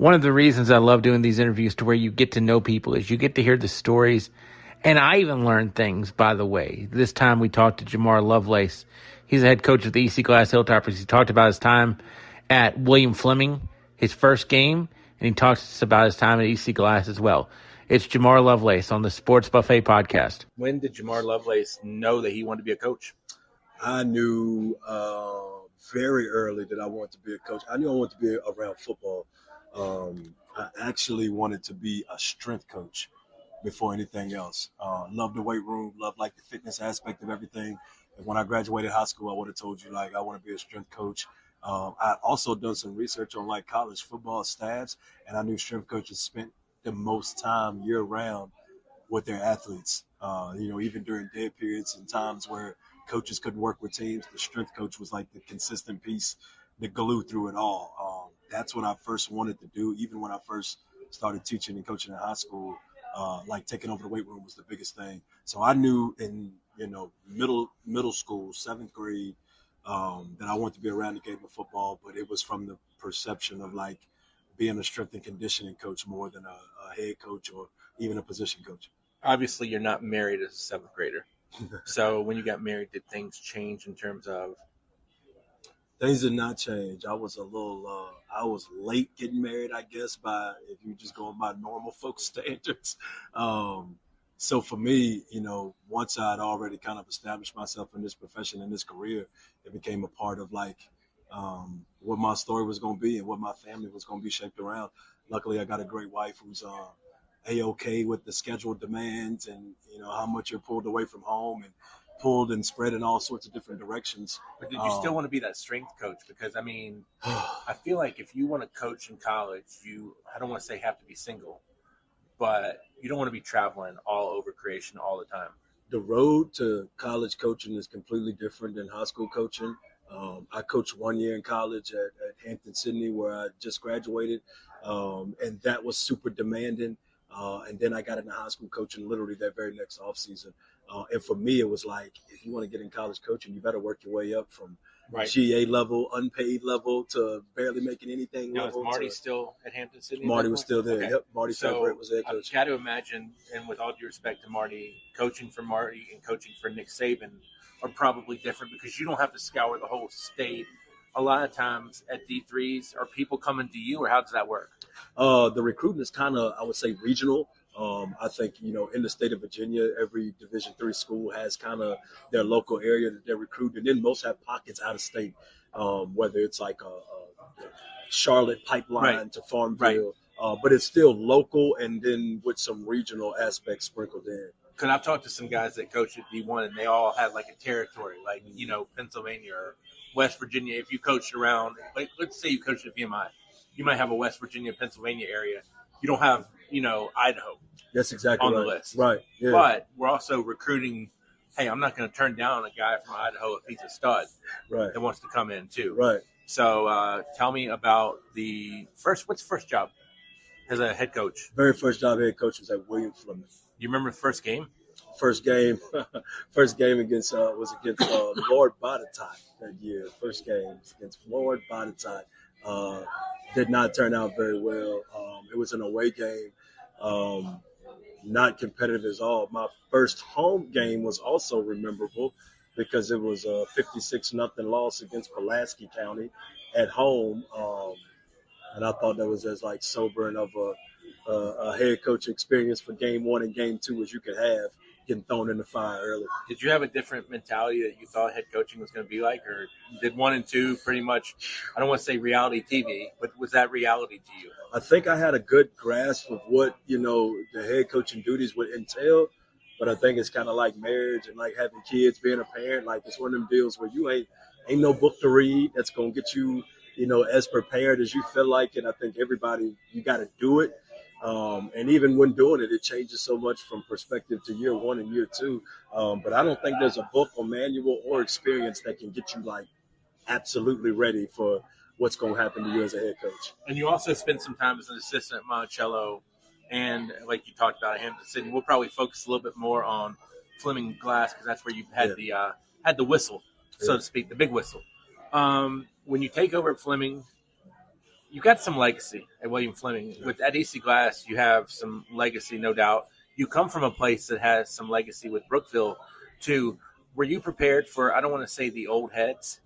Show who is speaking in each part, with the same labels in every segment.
Speaker 1: one of the reasons I love doing these interviews to where you get to know people is you get to hear the stories. And I even learned things, by the way. This time we talked to Jamar Lovelace. He's the head coach of the EC Glass Hilltoppers. He talked about his time at William Fleming, his first game, and he talks about his time at EC Glass as well. It's Jamar Lovelace on the Sports Buffet podcast. When did Jamar Lovelace know that he wanted to be a coach?
Speaker 2: I knew very early that I wanted to be a coach. I knew I wanted to be around football. I actually wanted to be a strength coach before anything else. Loved the weight room, loved like the fitness aspect of everything. And when I graduated high school, I would have told you like I want to be a strength coach. I also done some research on like college football staffs, and I knew strength coaches spent the most time year round with their athletes. Even during dead periods and times where coaches couldn't work with teams, the strength coach was like the consistent piece, the glue through it all. That's what I first wanted to do. Even when I first started teaching and coaching in high school, like taking over the weight room was the biggest thing. So I knew in middle school, 7th grade, that I wanted to be around the game of football, but it was from the perception of like being a strength and conditioning coach more than a head coach or even a position coach.
Speaker 1: Obviously, you're not married as a 7th grader. So when you got married, did things change in terms of?
Speaker 2: Things did not change. I was I was late getting married, I guess, if you just going by normal folks' standards. So for me, once I'd already kind of established myself in this profession, in this career, it became a part of like what my story was going to be and what my family was going to be shaped around. Luckily, I got a great wife who's A-OK with the scheduled demands and, how much you're pulled away from home and pulled and spread in all sorts of different directions.
Speaker 1: But did you still want to be that strength coach? Because, I mean, I feel like if you want to coach in college, I don't want to say have to be single, but you don't want to be traveling all over creation all the time.
Speaker 2: The road to college coaching is completely different than high school coaching. I coached 1 year in college at Hampden Sydney where I just graduated, and that was super demanding. And then I got into high school coaching literally that very next offseason. And for me, it was like, if you want to get in college coaching, you better work your way up from GA level, unpaid level to barely making anything
Speaker 1: now,
Speaker 2: level.
Speaker 1: Is Marty still at Hampden Sydney?
Speaker 2: Marty was still there.
Speaker 1: Okay.
Speaker 2: Yep, Marty Favorite was their coach.
Speaker 1: I've got to imagine, and with all due respect to Marty, coaching for Marty and coaching for Nick Saban are probably different because you don't have to scour the whole state. A lot of times at D3s, are people coming to you, or how does that work?
Speaker 2: The recruiting is kind of, I would say, regional. I think, in the state of Virginia, every Division III school has kind of their local area that they're recruiting. And then most have pockets out of state, whether it's like a Charlotte pipeline to Farmville. Right. But it's still local and then with some regional aspects sprinkled in.
Speaker 1: Because I've talked to some guys that coach at D1, and they all had like a territory, like, Pennsylvania or West Virginia. If you coached around, like, let's say you coached at VMI, you might have a West Virginia, Pennsylvania area. You don't have, Idaho.
Speaker 2: That's exactly
Speaker 1: on
Speaker 2: right.
Speaker 1: the list.
Speaker 2: Right. Yeah.
Speaker 1: But we're also recruiting. Hey, I'm not going to turn down a guy from Idaho if he's a stud.
Speaker 2: Right.
Speaker 1: That wants to come in too.
Speaker 2: Right.
Speaker 1: So tell me about what's the first job as a head coach?
Speaker 2: Very first job head coach was at William Fleming.
Speaker 1: You remember the first game?
Speaker 2: First game against Lord Botetourt that year. First game against Lord Botetourt. Did not turn out very well. It was an away game, not competitive at all. My first home game was also memorable because it was a 56-0 loss against Pulaski County at home, and I thought that was as like sobering of a head coach experience for game one and game two as you could have, getting thrown in the fire early.
Speaker 1: Did you have a different mentality that you thought head coaching was going to be like, or did 1 and 2 pretty much, I don't want to say reality TV, but was that reality to you?
Speaker 2: I think I had a good grasp of what, the head coaching duties would entail, but I think it's kind of like marriage and like having kids, being a parent. Like it's one of them deals where you ain't no book to read that's going to get you, as prepared as you feel like. And I think everybody, you got to do it. And even when doing it, it changes so much from perspective to year one and year two. But I don't think there's a book or manual or experience that can get you like absolutely ready for what's going to happen to you as a head coach.
Speaker 1: And you also spent some time as an assistant at Monticello, and like you talked about at Hampden Sydney. We'll probably focus a little bit more on Fleming Glass because that's where you had the whistle, so to speak, the big whistle. When you take over at Fleming, you got some legacy at William Fleming. At EC Glass, you have some legacy, no doubt. You come from a place that has some legacy with Brookville, too. Were you prepared for, I don't want to say the old heads,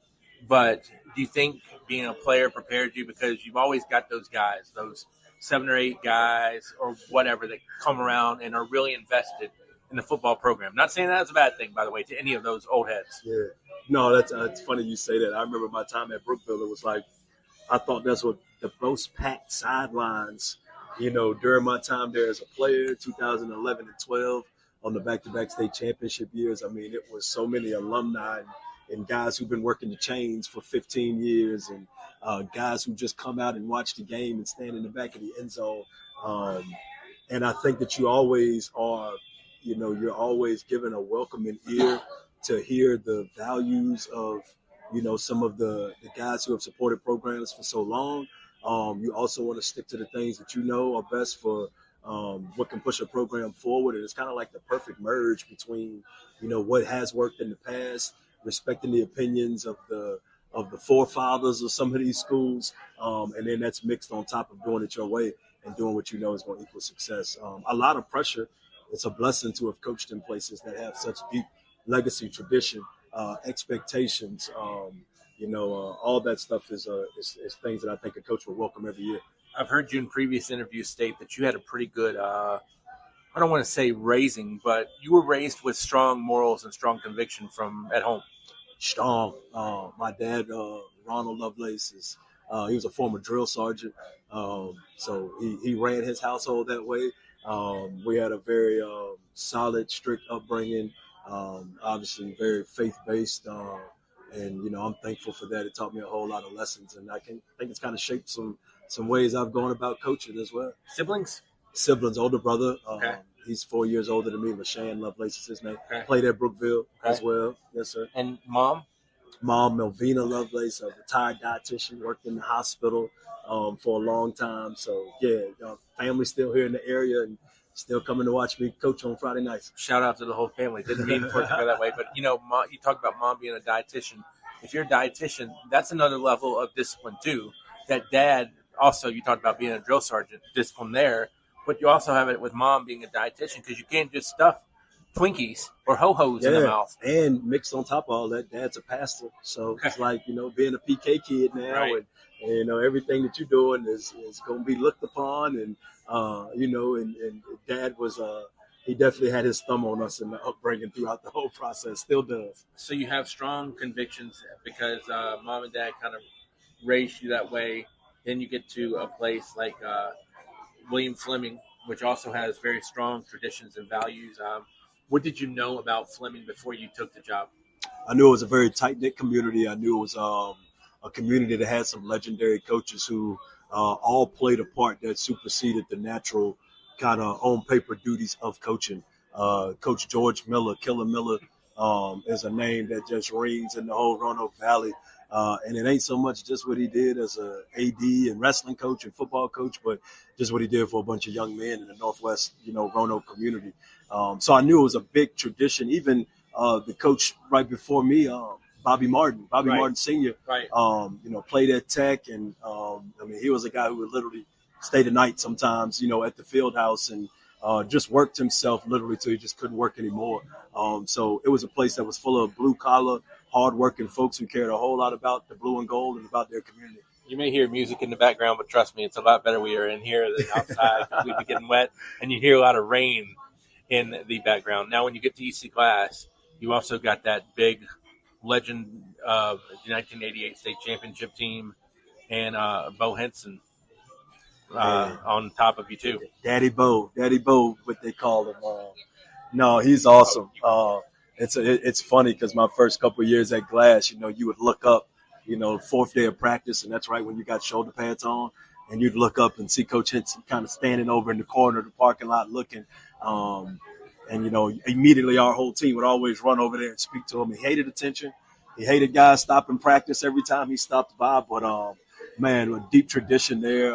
Speaker 1: but do you think being a player prepared you? Because you've always got those guys, those 7 or 8 guys or whatever that come around and are really invested in the football program. Not saying that's a bad thing, by the way, to any of those old heads.
Speaker 2: Yeah. No, that's funny you say that. I remember my time at Brookville. It was like, I thought that's what the most packed sidelines, during my time there as a player, 2011 and 12, on the back-to-back state championship years. I mean, it was so many alumni and guys who've been working the chains for 15 years and guys who just come out and watch the game and stand in the back of the end zone. And I think that you always are, you're always given a welcoming ear to hear the values of, some of the guys who have supported programs for so long. You also want to stick to the things that are best for what can push a program forward. And it's kind of like the perfect merge between, what has worked in the past, respecting the opinions of the forefathers of some of these schools, and then that's mixed on top of doing it your way and doing what is going to equal success. A lot of pressure. It's a blessing to have coached in places that have such deep legacy, tradition, expectations. All that stuff is things that I think a coach will welcome every year.
Speaker 1: I've heard you in previous interviews state that you had a pretty good, I don't want to say raising, but you were raised with strong morals and strong conviction from at home.
Speaker 2: Strong. My dad, Ronald Lovelace, he was a former drill sergeant. So he ran his household that way. We had a very solid, strict upbringing, obviously very faith-based. And, I'm thankful for that. It taught me a whole lot of lessons. And I think it's kind of shaped some ways I've gone about coaching as well.
Speaker 1: Siblings,
Speaker 2: older brother.
Speaker 1: Okay.
Speaker 2: He's 4 years older than me. LaShawn Lovelace is his name.
Speaker 1: Okay.
Speaker 2: Played at Brookville as well. Yes, sir.
Speaker 1: And mom?
Speaker 2: Mom, Melvina Lovelace, a retired dietitian, worked in the hospital for a long time. So, yeah, family's still here in the area and still coming to watch me coach on Friday nights.
Speaker 1: Shout out to the whole family. Didn't mean for it to go that way. But, Mom, you talk about mom being a dietitian. If you're a dietitian, that's another level of discipline, too. That dad, also, you talked about being a drill sergeant, discipline there. But you also have it with mom being a dietitian because you can't just stuff Twinkies or Ho-Hos in the mouth.
Speaker 2: And mixed on top of all that, dad's a pastor. So it's like, being a PK kid now.
Speaker 1: Right.
Speaker 2: And everything that you're doing is going to be looked upon. And, and dad was, he definitely had his thumb on us in the upbringing throughout the whole process, still does.
Speaker 1: So you have strong convictions because mom and dad kind of raised you that way. Then you get to a place like William Fleming, which also has very strong traditions and values. What did you know about Fleming before you took the job?
Speaker 2: I knew it was a very tight-knit community. I knew it was a community that had some legendary coaches who all played a part that superseded the natural kind of on-paper duties of coaching. Coach George Miller, Killer Miller, is a name that just rings in the whole Roanoke Valley. And it ain't so much just what he did as a AD and wrestling coach and football coach, but just what he did for a bunch of young men in the Northwest, Roanoke community. So I knew it was a big tradition. Even the coach right before me, Bobby Martin Sr., played at Tech. And, he was a guy who would literally stay the night sometimes, at the field house and just worked himself literally till he just couldn't work anymore. So it was a place that was full of blue-collar, hard-working folks who cared a whole lot about the blue and gold and about their community.
Speaker 1: You may hear music in the background, but trust me, it's a lot better we are in here than outside. We'd be getting wet, and you hear a lot of rain in the background. Now, when you get to EC Glass, you also got that big legend of the 1988 state championship team and Bo Henson on top of you, too.
Speaker 2: Daddy Bo, what they call him. No, he's awesome. It's funny because my first couple of years at Glass, you would look up, fourth day of practice, and that's right when you got shoulder pads on, and you'd look up and see Coach Henson kind of standing over in the corner of the parking lot looking. And immediately our whole team would always run over there and speak to him. He hated attention. He hated guys stopping practice every time he stopped by. But, man, a deep tradition there.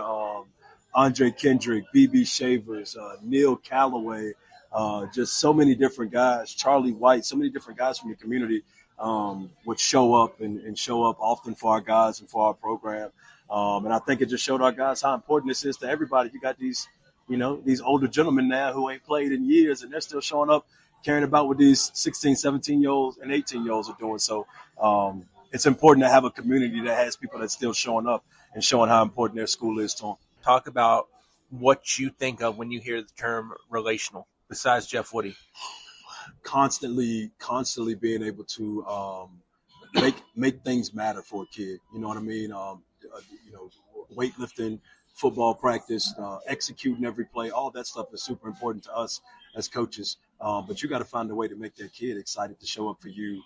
Speaker 2: Andre Kendrick, B.B. Shavers, Neil Calloway, just so many different guys, Charlie White, so many different guys from the community would show up and show up often for our guys and for our program. And I think it just showed our guys how important this is to everybody. You got these, these older gentlemen now who ain't played in years, and they're still showing up, caring about what these 16, 17-year-olds and 18-year-olds are doing. So it's important to have a community that has people that's still showing up and showing how important their school is to them.
Speaker 1: Talk about what you think of when you hear the term relational, besides Jeff Woody.
Speaker 2: Constantly being able to make things matter for a kid. You know what I mean? Weightlifting, football practice, executing every play, all that stuff is super important to us as coaches. But you got to find a way to make that kid excited to show up for you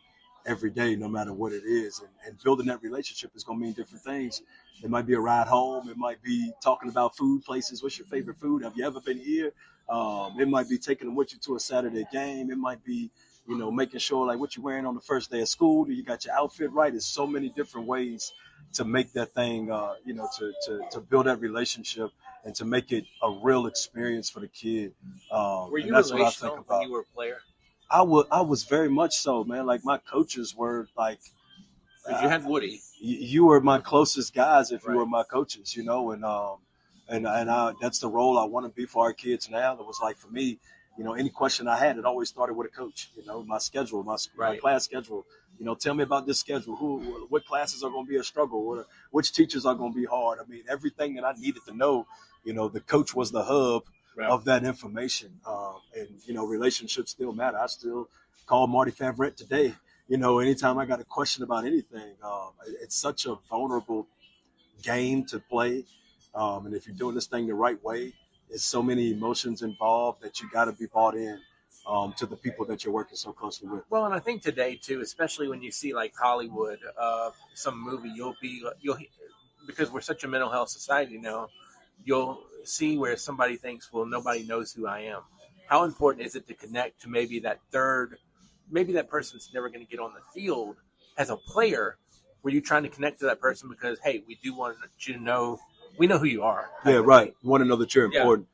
Speaker 2: every day, no matter what it is. And building that relationship is going to mean different things. It might be a ride home. It might be talking about food places. What's your favorite food? Have you ever been here? It might be taking them with you to a Saturday game. It might be, making sure like what you're wearing on the first day of school. Do you got your outfit right? There's so many different ways to make that thing, to build that relationship and to make it a real experience for the kid.
Speaker 1: Were you
Speaker 2: that's
Speaker 1: relational
Speaker 2: what I think about.
Speaker 1: when you were a player?
Speaker 2: I was very much so, man. Like my coaches were like,
Speaker 1: Because you had Woody.
Speaker 2: You were my closest guys if
Speaker 1: Right.
Speaker 2: you were my coaches, and that's the role I want to be for our kids now. It was like for me, any question I had, it always started with a coach. My schedule, my
Speaker 1: Right.
Speaker 2: class schedule. Tell me about this schedule. What classes are going to be a struggle? Which teachers are going to be hard? I mean, everything that I needed to know. The coach was the hub
Speaker 1: Right.
Speaker 2: of that information. And relationships still matter. I still call Marty Favret today. Anytime I got a question about anything, it's such a vulnerable game to play. And if you're doing this thing the right way, there's so many emotions involved that you got to be bought in to the people that you're working so closely with.
Speaker 1: Well, and I think today too, especially when you see like Hollywood, some movie, you'll because we're such a mental health society now, you'll see where somebody thinks, well, nobody knows who I am. How important is it to connect to maybe that third? Maybe that person's never going to get on the field as a player. Were you trying to connect to that person because, hey, we do want you to know, we know who you are?
Speaker 2: Yeah, right. Want to know that you're
Speaker 1: Yeah.
Speaker 2: important.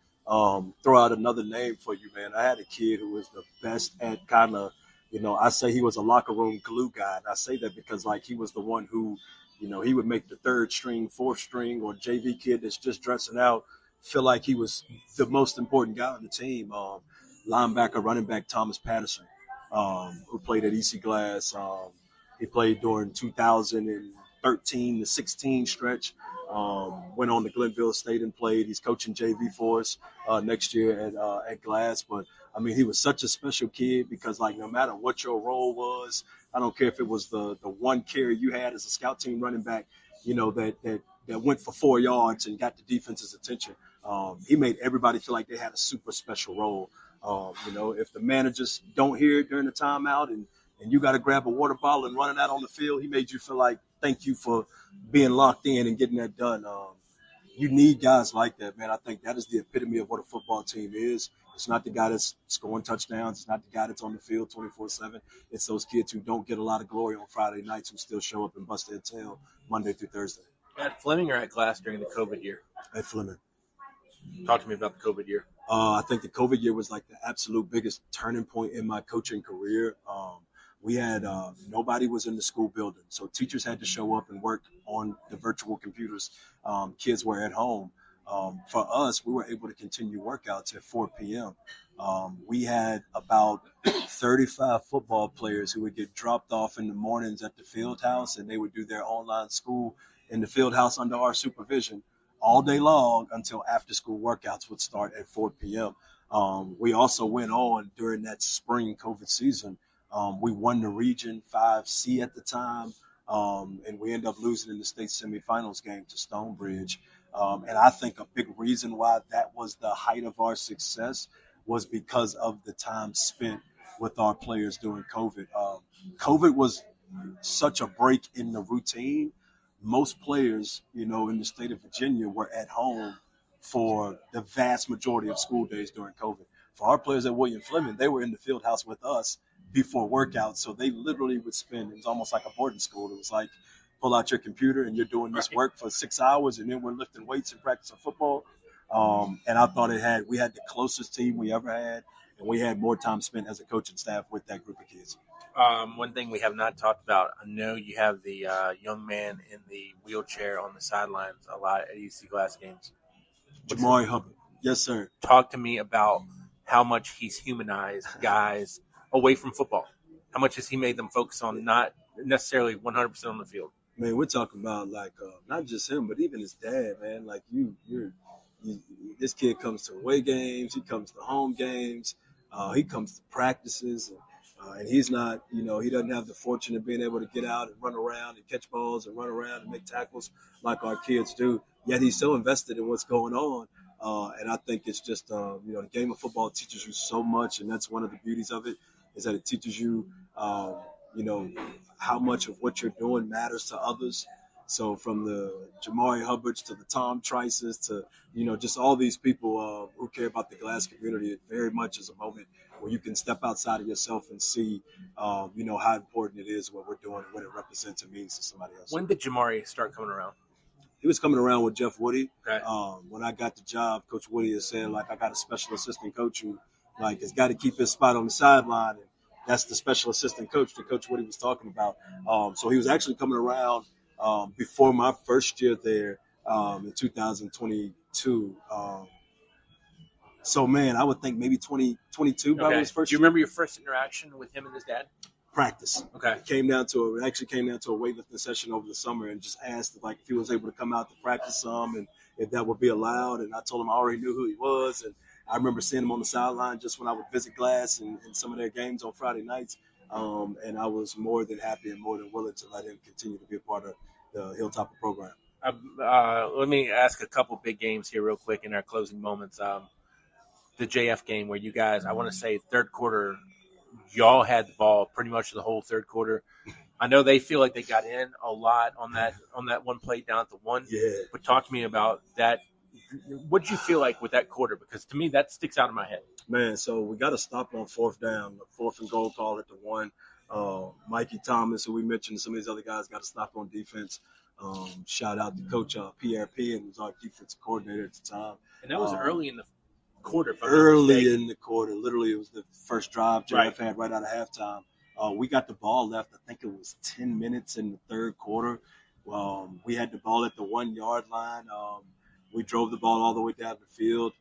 Speaker 2: Throw out another name for you, man. I had a kid who was the best at kind of, I say he was a locker room glue guy. And I say that because, like, he was the one who, he would make the third string, fourth string, or JV kid that's just dressing out feel like he was the most important guy on the team. Linebacker, running back Thomas Patterson, who played at EC Glass. He played during 2013 to 16 stretch. Went on to Glenville State and played. He's coaching JV for us next year at Glass. But, I mean, he was such a special kid because, like, no matter what your role was, I don't care if it was the one carry you had as a scout team running back, that went for 4 yards and got the defense's attention. He made everybody feel like they had a super special role. If the managers don't hear it during the timeout and you got to grab a water bottle and run it out on the field, he made you feel like, thank you for being locked in and getting that done. You need guys like that, man. I think that is the epitome of what a football team is. It's not the guy that's scoring touchdowns. It's not the guy that's on the field 24/7. It's those kids who don't get a lot of glory on Friday nights who still show up and bust their tail Monday through Thursday.
Speaker 1: At Fleming or at Glass during the COVID year?
Speaker 2: At Fleming.
Speaker 1: Talk to me about the COVID year.
Speaker 2: I think the COVID year was like the absolute biggest turning point in my coaching career. We had nobody was in the school building, so teachers had to show up and work on the virtual computers. Kids were at home. For us, we were able to continue workouts at 4 p.m. We had about 35 football players who would get dropped off in the mornings at the field house, and they would do their online school in the field house under our supervision all day long until after school workouts would start at 4 p.m. We also went on during that spring COVID season. We won the Region 5C at the time, and we ended up losing in the state semifinals game to Stonebridge. And I think a big reason why that was the height of our success was because of the time spent with our players during COVID. COVID was such a break in the routine. Most players, in the state of Virginia were at home for the vast majority of school days during COVID. For our players at William Fleming, they were in the field house with us before workouts. So they literally would spend, it was almost like a boarding school. It was like, pull out your computer and you're doing this work for 6 hours and then we're lifting weights and practicing football. And I thought we had the closest team we ever had, and we had more time spent as a coaching staff with that group of kids.
Speaker 1: One thing we have not talked about, I know you have the young man in the wheelchair on the sidelines a lot at EC Glass games.
Speaker 2: Jamari Hubbard. Yes, sir.
Speaker 1: Talk to me about how much he's humanized guys away from football. How much has he made them focus on not necessarily 100% on the field?
Speaker 2: Man, we're talking about like not just him, but even his dad, man. Like this kid comes to away games, he comes to home games, he comes to practices, and he's not, he doesn't have the fortune of being able to get out and run around and catch balls and run around and make tackles like our kids do. Yet he's so invested in what's going on. And I think it's just, the game of football teaches you so much, and that's one of the beauties of it, is that it teaches you, how much of what you're doing matters to others. So from the Jamari Hubbards to the Tom Trices to, just all these people who care about the glass community, it very much is a moment where you can step outside of yourself and see, how important it is what we're doing and what it represents and means to somebody else.
Speaker 1: When did Jamari start coming around?
Speaker 2: He was coming around with Jeff Woody.
Speaker 1: Okay.
Speaker 2: When I got the job, Coach Woody has said, I got a special assistant coach who, has got to keep his spot on the sideline. And that's the special assistant coach that Coach Woody was talking about. So he was actually coming around before my first year there in 2022. So, man, I would think maybe 2022 probably his first
Speaker 1: year. Do you remember your first interaction with him and his dad?
Speaker 2: Practice.
Speaker 1: Okay.
Speaker 2: It came down to a weightlifting session over the summer, and just asked if he was able to come out to practice some and if that would be allowed. And I told him I already knew who he was, and I remember seeing him on the sideline just when I would visit Glass and some of their games on Friday nights. And I was more than happy and more than willing to let him continue to be a part of the Hilltopper program.
Speaker 1: Let me ask a couple big games here real quick in our closing moments. The JF game where you guys, I want to say third quarter, y'all had the ball pretty much the whole third quarter. I know they feel like they got in a lot on that one play down at the one.
Speaker 2: Yeah.
Speaker 1: But talk to me about that. What did you feel like with that quarter? Because to me, that sticks out in my head.
Speaker 2: Man, so we got to stop on fourth down, the fourth and goal call at the one. Mikey Thomas, who we mentioned, and some of these other guys got to stop on defense. Shout out to Coach PRP, and was our defensive coordinator at the time.
Speaker 1: And that was early in the quarter.
Speaker 2: Early in the quarter. Literally, it was the first drive JF had right out of halftime. We got the ball left, I think it was 10 minutes in the third quarter. We had the ball at the 1 yard line. We drove the ball all the way down the field.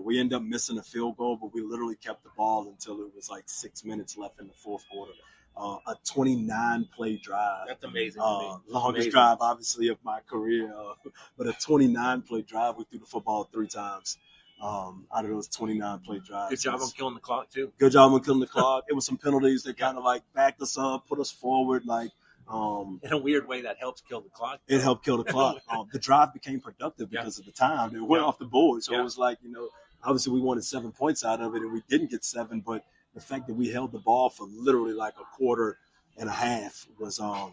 Speaker 2: We ended up missing a field goal, but we literally kept the ball until it was 6 minutes left in the fourth quarter. A 29-play drive.
Speaker 1: That's amazing.
Speaker 2: Longest drive, obviously, of my career. But a 29-play drive. We threw the football 3 times out of those 29-play drives.
Speaker 1: Good job on killing the clock, too.
Speaker 2: Good job on killing the clock. It was some penalties that kind of backed us up, put us forward.
Speaker 1: In a weird way, that helps kill the clock.
Speaker 2: It helped kill the clock. The drive became productive because of the time. It went off the board. So it was obviously we wanted 7 points out of it, and we didn't get 7. But the fact that we held the ball for literally a quarter and a half was a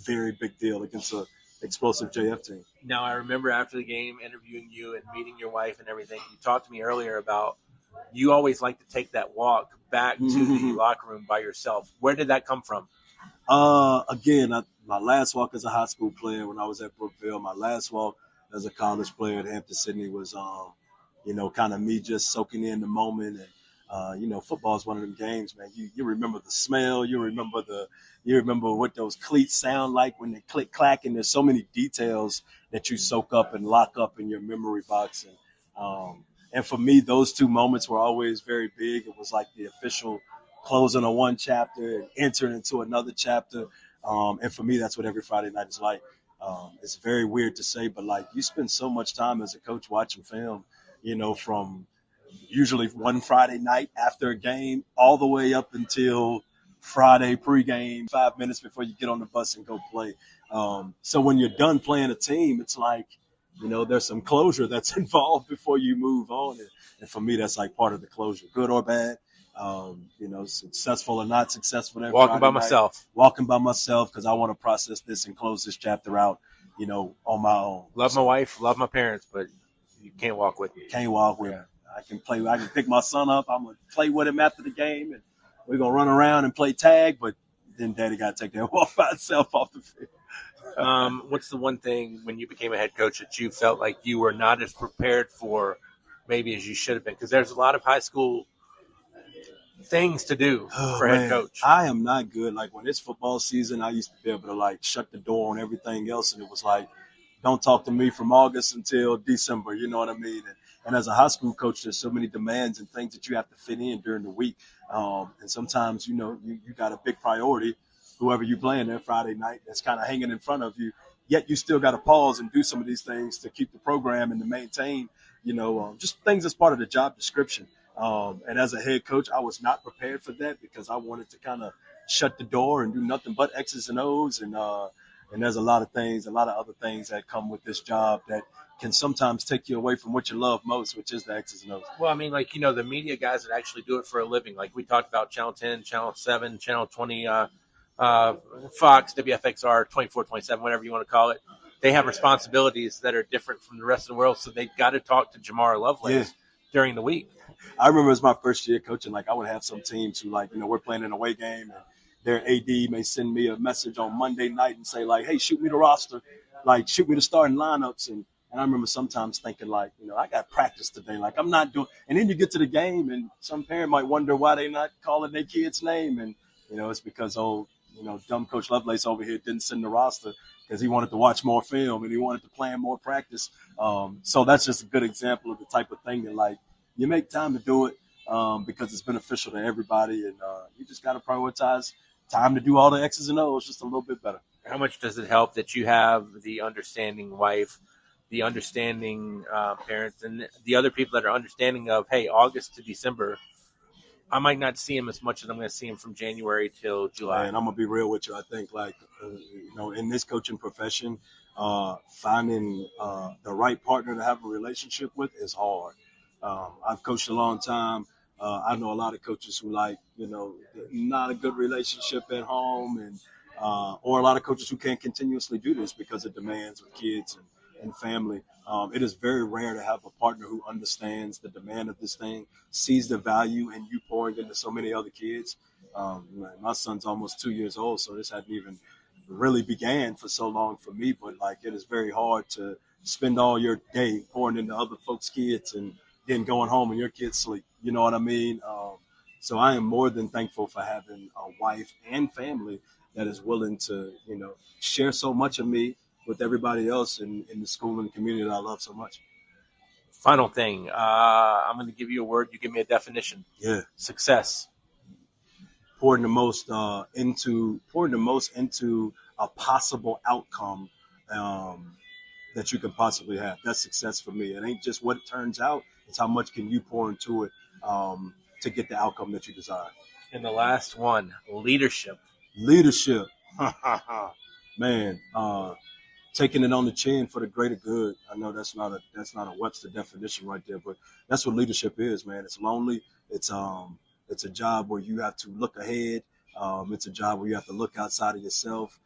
Speaker 2: very big deal against an explosive JF team.
Speaker 1: Now, I remember after the game interviewing you and meeting your wife and everything, you talked to me earlier about you always like to take that walk back to the locker room by yourself. Where did that come from?
Speaker 2: Again, my last walk as a high school player when I was at Brookville, my last walk as a college player at Hampden Sydney was, kind of me just soaking in the moment. And, football is one of them games, man. You remember the smell. You remember what those cleats sound like when they click, clack, and there's so many details that you soak up and lock up in your memory box. And for me, those 2 moments were always very big. It was like the official closing of one chapter and entering into another chapter. And for me, that's what every Friday night is like. It's very weird to say, but you spend so much time as a coach watching film, from usually one Friday night after a game all the way up until Friday pregame, 5 minutes before you get on the bus and go play. So when you're done playing a team, it's there's some closure that's involved before you move on. And for me, that's part of the closure, good or bad. Successful or not successful.
Speaker 1: Walking by myself
Speaker 2: because I want to process this and close this chapter out, on my own.
Speaker 1: Love my wife, love my parents, but you can't walk with me.
Speaker 2: Can't walk with me. I can pick my son up. I'm going to play with him after the game, and we're going to run around and play tag, but then Daddy got to take that walk by himself off the field.
Speaker 1: What's the one thing when you became a head coach that you felt like you were not as prepared for maybe as you should have been? Because there's a lot of high school things to do
Speaker 2: Oh,
Speaker 1: for
Speaker 2: man,
Speaker 1: head coach?
Speaker 2: I am not good. Like when it's football season, I used to be able to like shut the door on everything else, and it was like, don't talk to me from August until December. You know what I mean? And as a high school coach, there's so many demands and things that you have to fit in during the week. And sometimes, you got a big priority, whoever you playing there Friday night, that's kind of hanging in front of you. Yet you still got to pause and do some of these things to keep the program and to maintain, just things as part of the job description. And as a head coach, I was not prepared for that because I wanted to kind of shut the door and do nothing but X's and O's. And there's a lot of other things that come with this job that can sometimes take you away from what you love most, which is the X's and O's.
Speaker 1: Well, I mean, like, the media guys that actually do it for a living, like we talked about Channel 10, Channel 7, Channel 20, Fox, WFXR, 24, 27, whatever you want to call it. They have responsibilities that are different from the rest of the world, so they've got to talk to Jamar Lovelace during the week.
Speaker 2: I remember it was my first year coaching. Like I would have some teams who we're playing an away game and their AD may send me a message on Monday night and say like, hey, shoot me the roster, like shoot me the starting lineups. And I remember sometimes thinking like, I got practice today. Like I'm not doing, and then you get to the game and some parent might wonder why they're not calling their kid's name. And, it's because, dumb Coach Lovelace over here didn't send the roster because he wanted to watch more film and he wanted to plan more practice. So that's just a good example of the type of thing that like, you make time to do it because it's beneficial to everybody, and you just got to prioritize time to do all the X's and O's just a little bit better.
Speaker 1: How much does it help that you have the understanding wife, the understanding parents, and the other people that are understanding of, hey, August to December, I might not see him as much as I'm going to see him from January till July.
Speaker 2: And I'm going to be real with you. I think, in this coaching profession, finding the right partner to have a relationship with is hard. I've coached a long time. I know a lot of coaches who not a good relationship at home, and or a lot of coaches who can't continuously do this because of demands with kids and family. It is very rare to have a partner who understands the demand of this thing, sees the value in you pouring into so many other kids. My son's almost 2 years old, so this hadn't even really began for so long for me. But it is very hard to spend all your day pouring into other folks' kids and then going home and your kids sleep. You know what I mean? So I am more than thankful for having a wife and family that is willing to, share so much of me with everybody else in the school and the community that I love so much.
Speaker 1: Final thing. I'm going to give you a word. You give me a definition.
Speaker 2: Yeah.
Speaker 1: Success.
Speaker 2: Pouring the most into a possible outcome that you could possibly have. That's success for me. It ain't just what it turns out. It's how much can you pour into it to get the outcome that you desire.
Speaker 1: And the last one, leadership.
Speaker 2: Leadership. Man, taking it on the chin for the greater good. I know that's not a Webster definition right there, but that's what leadership is, man. It's lonely. It's a job where you have to look ahead. It's a job where you have to look outside of yourself.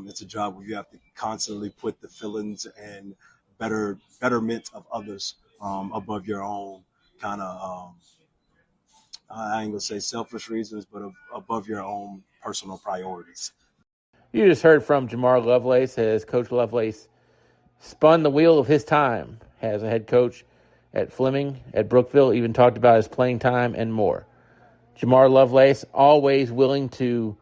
Speaker 2: It's a job where you have to constantly put the feelings and betterment of others above your own kind of, I ain't gonna say selfish reasons, but above your own personal priorities.
Speaker 1: You just heard from Jamar Lovelace as Coach Lovelace spun the wheel of his time as a head coach at Fleming, at Brookville, even talked about his playing time and more. Jamar Lovelace, always willing to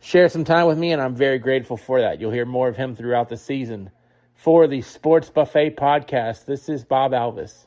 Speaker 1: share some time with me, and I'm very grateful for that. You'll hear more of him throughout the season. For the Sports Buffet podcast, this is Bob Alvis.